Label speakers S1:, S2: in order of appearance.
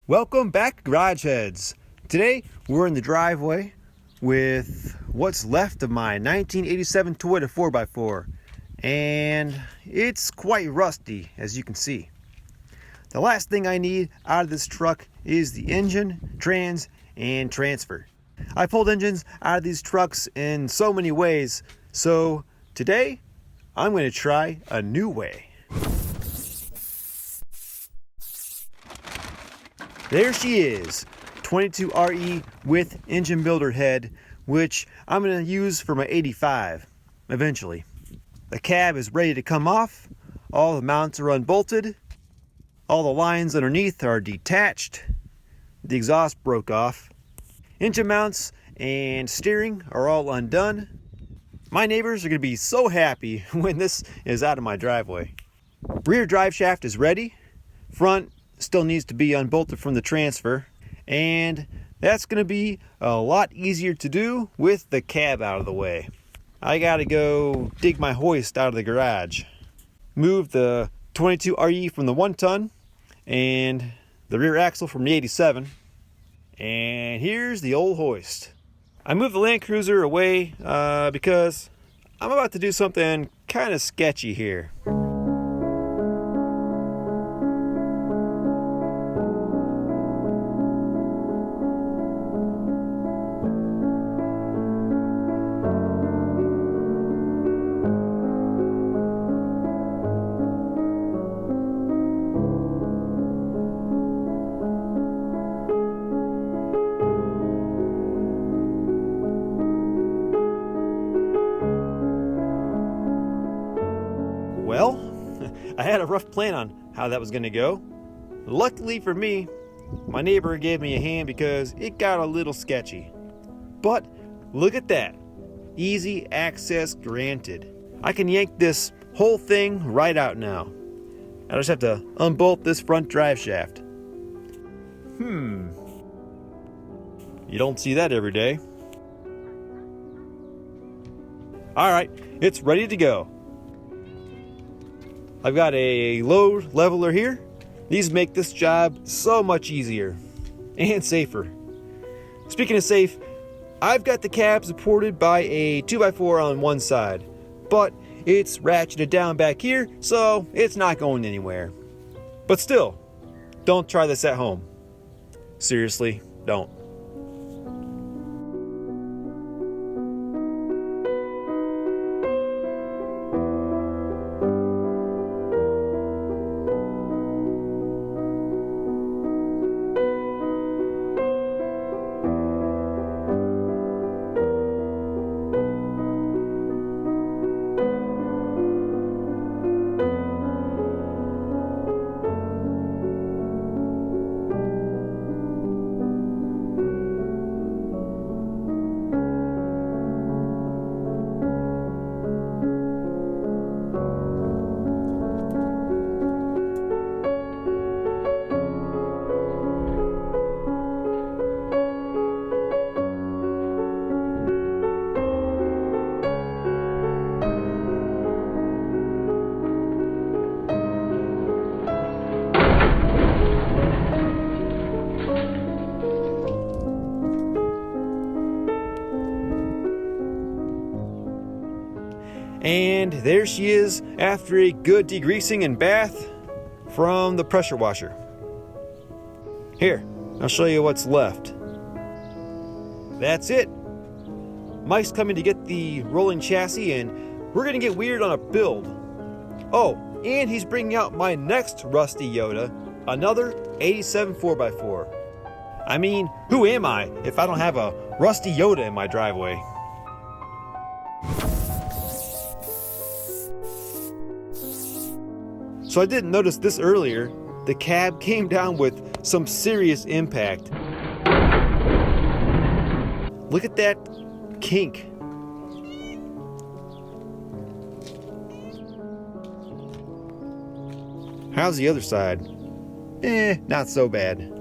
S1: Welcome back, Garage Heads. Today we're in the driveway with what's left of my 1987 Toyota 4x4, and it's quite rusty, as you can see. The last thing I need out of this truck is the engine, trans, and transfer. I pulled engines out of these trucks in so many ways, so today I'm going to try a new way. There she is, 22RE with engine builder head, which I'm going to use for my 85 eventually. The cab is ready to come off, all the mounts are unbolted, all the lines underneath are detached, the exhaust broke off, engine mounts and steering are all undone. My neighbors are going to be so happy when this is out of my driveway. Rear drive shaft is ready, front still needs to be unbolted from the transfer, and that's going to be a lot easier to do with the cab out of the way. I gotta go dig my hoist out of the garage, move the 22RE from the 1-ton and the rear axle from the 87, and here's the old hoist. I moved the Land Cruiser away because I'm about to do something kind of sketchy here. Well, I had a rough plan on how that was going to go. Luckily for me, my neighbor gave me a hand because it got a little sketchy. But look at that. Easy access granted. I can yank this whole thing right out now. I just have to unbolt this front drive shaft. You don't see that every day. Alright, it's ready to go. I've got a load leveler here. These make this job so much easier and safer. Speaking of safe, I've got the cab supported by a 2x4 on one side, but it's ratcheted down back here, so it's not going anywhere. But still, don't try this at home. Seriously, don't. And there she is after a good degreasing and bath from the pressure washer. Here, I'll show you what's left. That's it. Mike's coming to get the rolling chassis and we're gonna get weird on a build. Oh, and he's bringing out my next rusty Yoda, another 87 4x4. I mean, who am I if I don't have a rusty Yoda in my driveway? So I didn't notice this earlier. The cab came down with some serious impact. Look at that kink. How's the other side? Not so bad.